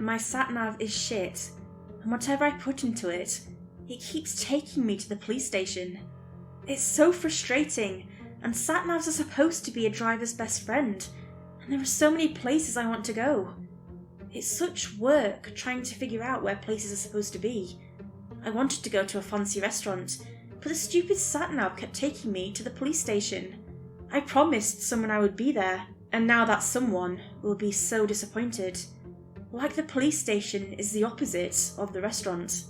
My sat-nav is shit, and whatever I put into it, it keeps taking me to the police station. It's so frustrating, and sat-navs are supposed to be a driver's best friend, and there are so many places I want to go. It's such work trying to figure out where places are supposed to be. I wanted to go to a fancy restaurant, but the stupid sat-nav kept taking me to the police station. I promised someone I would be there, and now that someone will be so disappointed. Like the police station is the opposite of the restaurant.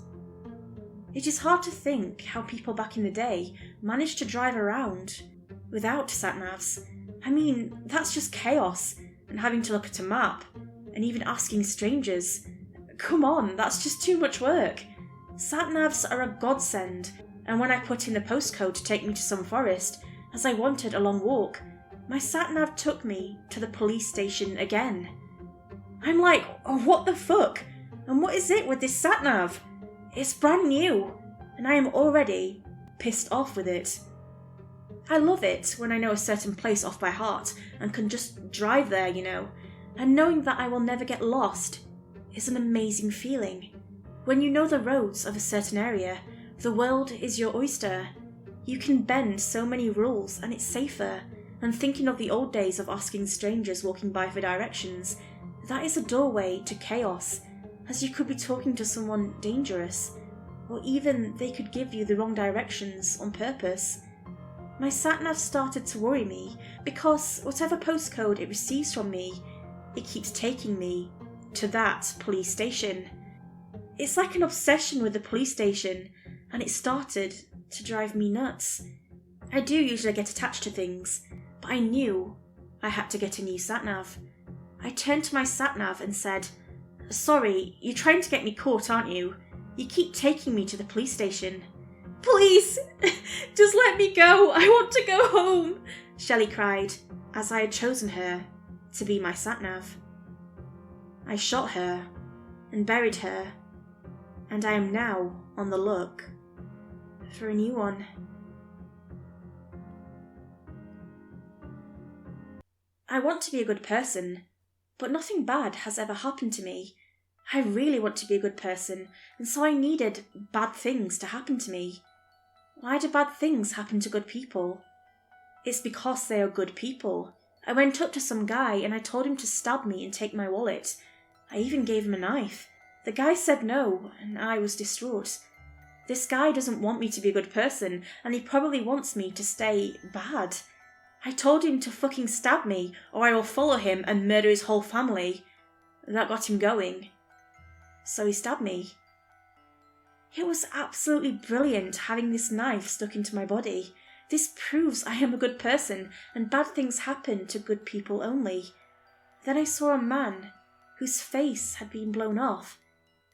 It is hard to think how people back in the day managed to drive around without sat-navs. I mean, that's just chaos, and having to look at a map, and even asking strangers. Come on, that's just too much work. Sat-navs are a godsend, and when I put in the postcode to take me to some forest, as I wanted a long walk, my sat-nav took me to the police station again. I'm like, oh, what the fuck? And what is it with this sat-nav? It's brand new, and I am already pissed off with it. I love it when I know a certain place off by heart and can just drive there, and knowing that I will never get lost is an amazing feeling. When you know the roads of a certain area, the world is your oyster. You can bend so many rules and it's safer. And thinking of the old days of asking strangers walking by for directions, that is a doorway to chaos, as you could be talking to someone dangerous, or even they could give you the wrong directions on purpose. My sat-nav started to worry me because whatever postcode it receives from me, it keeps taking me to that police station. It's like an obsession with the police station, and it started to drive me nuts. I do usually get attached to things, but I knew I had to get a new sat-nav. I turned to my sat-nav and said, "Sorry, you're trying to get me caught, aren't you? You keep taking me to the police station." "Please, just let me go. I want to go home," Shelley cried, as I had chosen her to be my sat-nav. I shot her and buried her, and I am now on the look for a new one. I want to be a good person, but nothing bad has ever happened to me. I really want to be a good person, and so I needed bad things to happen to me. Why do bad things happen to good people? It's because they are good people. I went up to some guy and I told him to stab me and take my wallet. I even gave him a knife. The guy said no, and I was distraught. This guy doesn't want me to be a good person, and he probably wants me to stay bad. I told him to fucking stab me, or I will follow him and murder his whole family. That got him going. So he stabbed me. It was absolutely brilliant having this knife stuck into my body. This proves I am a good person, and bad things happen to good people only. Then I saw a man whose face had been blown off,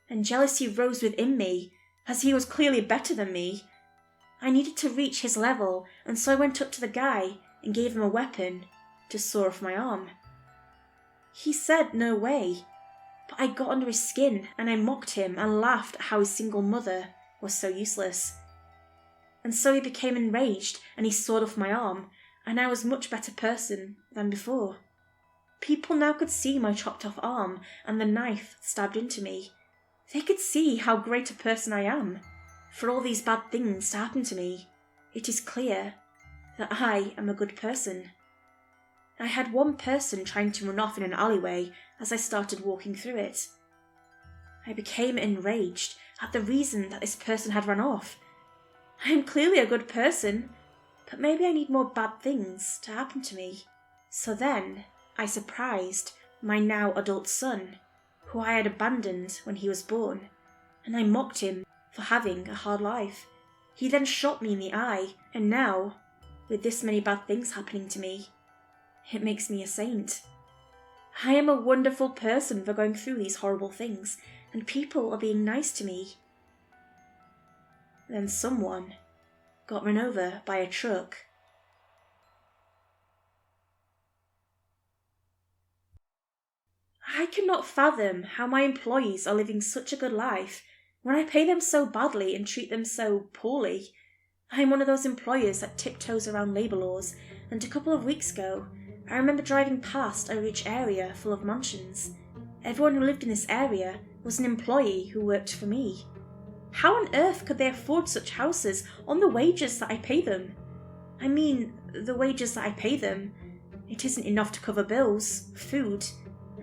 and jealousy rose within me, as he was clearly better than me. I needed to reach his level, and so I went up to the guy and gave him a weapon to saw off my arm. He said no way, but I got under his skin and I mocked him and laughed at how his single mother was so useless. And so he became enraged and he sawed off my arm, and I was a much better person than before. People now could see my chopped off arm and the knife stabbed into me. They could see how great a person I am. For all these bad things to happen to me, it is clear that I am a good person. I had one person trying to run off in an alleyway as I started walking through it. I became enraged at the reason that this person had run off. I am clearly a good person, but maybe I need more bad things to happen to me. So then I surprised my now adult son, who I had abandoned when he was born, and I mocked him for having a hard life. He then shot me in the eye, and now, with this many bad things happening to me, it makes me a saint. I am a wonderful person for going through these horrible things, and people are being nice to me. Then someone got run over by a truck. I cannot fathom how my employees are living such a good life when I pay them so badly and treat them so poorly. I am one of those employers that tiptoes around labour laws, and a couple of weeks ago I remember driving past a rich area full of mansions. everyone who lived in this area was an employee who worked for me. How on earth could they afford such houses on the wages that I pay them? I mean, the wages that I pay them. It isn't enough to cover bills, food,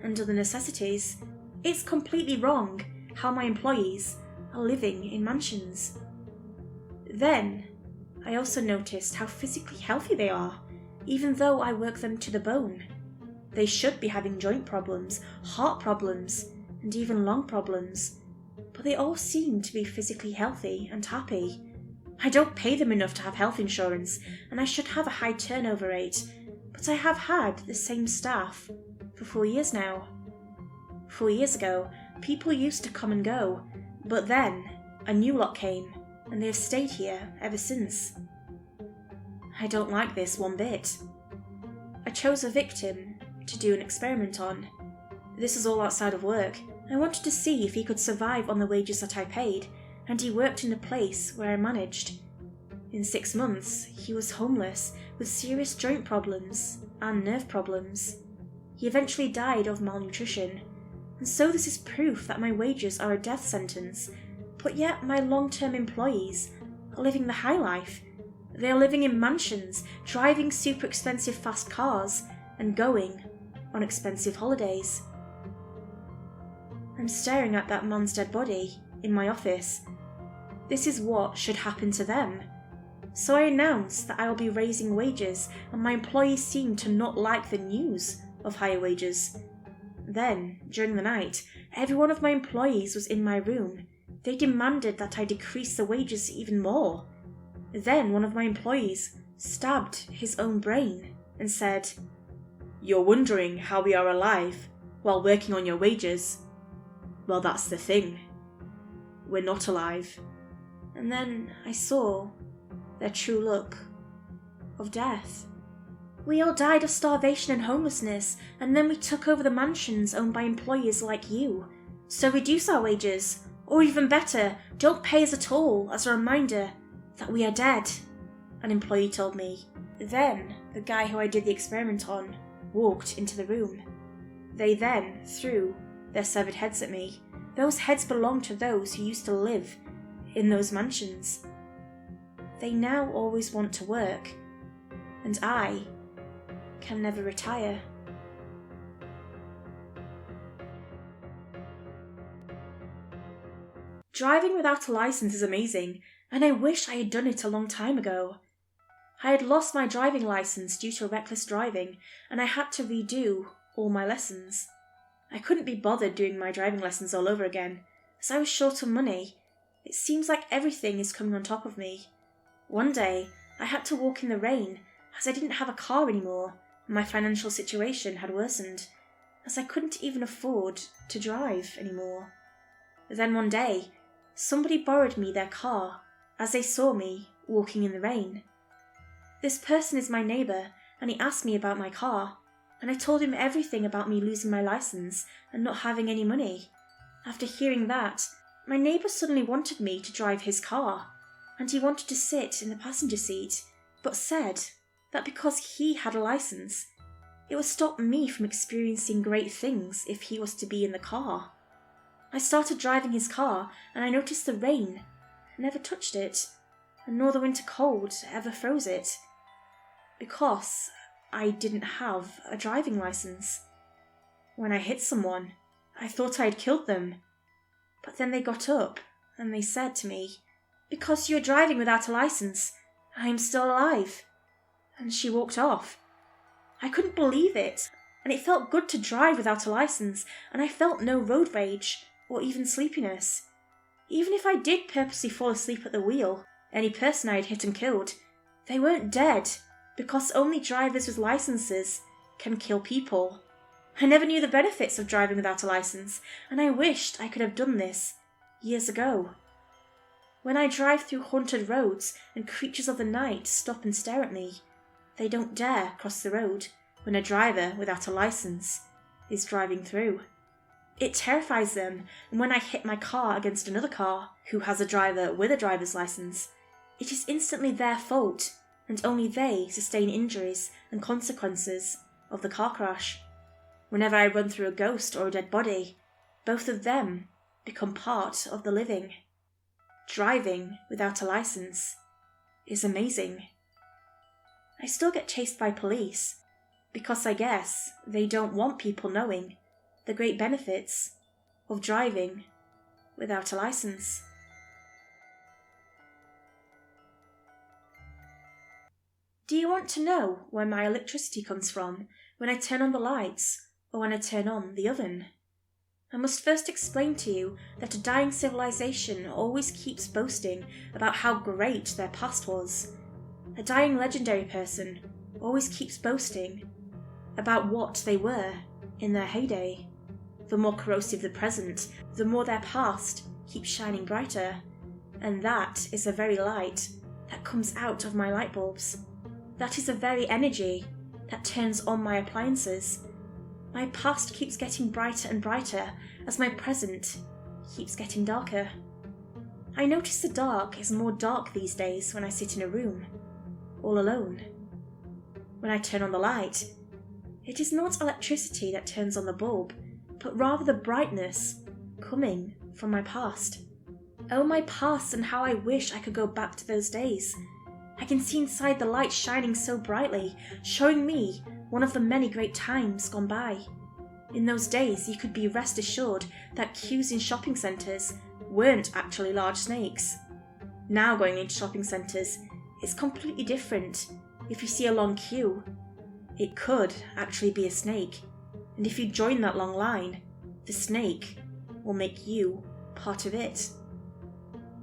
and other necessities. It's completely wrong how my employees are living in mansions. Then, I also noticed how physically healthy they are, even though I work them to the bone. They should be having joint problems, heart problems, and even lung problems, but they all seem to be physically healthy and happy. I don't pay them enough to have health insurance, and I should have a high turnover rate, but I have had the same staff for 4 years now. 4 years ago, people used to come and go, but then a new lot came, and they have stayed here ever since. I don't like this one bit. I chose a victim to do an experiment on. This was all outside of work. I wanted to see if he could survive on the wages that I paid, and he worked in a place where I managed. In 6 months, he was homeless with serious joint problems and nerve problems. He eventually died of malnutrition, and so this is proof that my wages are a death sentence, but yet my long-term employees are living the high life. They are living in mansions, driving super expensive fast cars, and going on expensive holidays. I'm staring at that man's dead body in my office. This is what should happen to them. So I announced that I will be raising wages, and my employees seemed to not like the news of higher wages. Then, during the night, every one of my employees was in my room. They demanded that I decrease the wages even more. Then one of my employees stabbed his own brain and said, "You're wondering how we are alive while working on your wages. Well, that's the thing. We're not alive." And then I saw their true look of death. We all died of starvation and homelessness, and then we took over the mansions owned by employers like you. So reduce our wages, or even better, don't pay us at all, as a reminder that we are dead, an employee told me. Then the guy who I did the experiment on walked into the room. They then threw their severed heads at me. Those heads belonged to those who used to live in those mansions. They now always want to work, and I can never retire. Driving without a license is amazing, and I wish I had done it a long time ago. I had lost my driving license due to reckless driving, and I had to redo all my lessons. I couldn't be bothered doing my driving lessons all over again, as I was short of money. It seems like everything is coming on top of me. One day, I had to walk in the rain, as I didn't have a car anymore, and my financial situation had worsened, as I couldn't even afford to drive anymore. Then one day, somebody borrowed me their car, as they saw me walking in the rain. This person is my neighbour, and he asked me about my car, and I told him everything about me losing my license and not having any money. After hearing that, my neighbour suddenly wanted me to drive his car, and he wanted to sit in the passenger seat, but said that because he had a license, it would stop me from experiencing great things if he was to be in the car. I started driving his car, and I noticed the rain never touched it, and nor the winter cold ever froze it, because I didn't have a driving license. When I hit someone, I thought I had killed them, but then they got up and they said to me, "Because you're driving without a license, I am still alive." And she walked off. I couldn't believe it, and it felt good to drive without a license, and I felt no road rage or even sleepiness. Even if I did purposely fall asleep at the wheel, any person I had hit and killed, they weren't dead, because only drivers with licenses can kill people. I never knew the benefits of driving without a license, and I wished I could have done this years ago. When I drive through haunted roads and creatures of the night stop and stare at me, they don't dare cross the road when a driver without a license is driving through. It terrifies them, and when I hit my car against another car who has a driver with a driver's license, it is instantly their fault, and only they sustain injuries and consequences of the car crash. Whenever I run through a ghost or a dead body, both of them become part of the living. Driving without a license is amazing. I still get chased by police, because I guess they don't want people knowing the great benefits of driving without a license. Do you want to know where my electricity comes from when I turn on the lights or when I turn on the oven? I must first explain to you that a dying civilization always keeps boasting about how great their past was. A dying legendary person always keeps boasting about what they were in their heyday. The more corrosive the present, the more their past keeps shining brighter. And that is the very light that comes out of my light bulbs. That is the very energy that turns on my appliances. My past keeps getting brighter and brighter as my present keeps getting darker. I notice the dark is more dark these days when I sit in a room, all alone. When I turn on the light, it is not electricity that turns on the bulb, but rather the brightness coming from my past. Oh, my past, and how I wish I could go back to those days. I can see inside the light shining so brightly, showing me one of the many great times gone by. In those days, you could be rest assured that queues in shopping centres weren't actually large snakes. Now going into shopping centres is completely different. If you see a long queue, it could actually be a snake. And if you join that long line, the snake will make you part of it.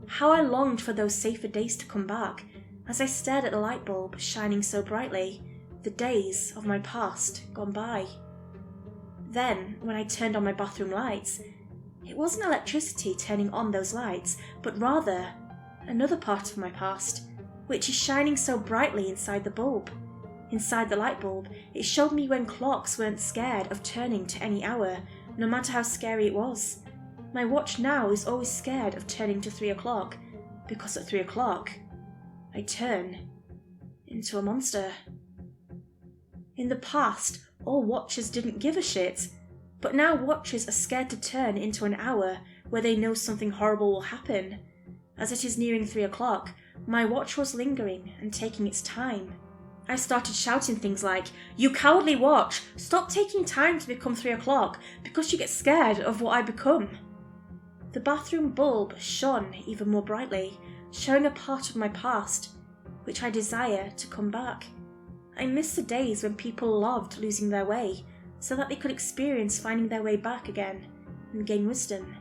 How I longed for those safer days to come back as I stared at the light bulb shining so brightly, the days of my past gone by. Then, when I turned on my bathroom lights, it wasn't electricity turning on those lights, but rather another part of my past, which is shining so brightly inside the bulb. Inside the light bulb, it showed me when clocks weren't scared of turning to any hour, no matter how scary it was. My watch now is always scared of turning to 3 o'clock, because at 3 o'clock, I turn into a monster. In the past, all watchers didn't give a shit, but now watchers are scared to turn into an hour where they know something horrible will happen. As it is nearing 3 o'clock, my watch was lingering and taking its time. I started shouting things like, "You cowardly watch! Stop taking time to become 3 o'clock because you get scared of what I become." The bathroom bulb shone even more brightly, showing a part of my past, which I desire to come back. I miss the days when people loved losing their way, so that they could experience finding their way back again and gain wisdom.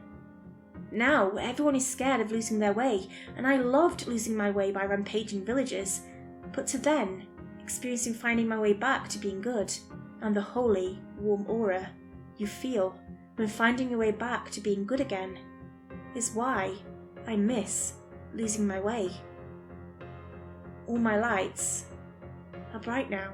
Now everyone is scared of losing their way, and I loved losing my way by rampaging villages, but to then experiencing finding my way back to being good, and the holy, warm aura you feel when finding your way back to being good again, is why I miss losing my way. All my lights are bright now.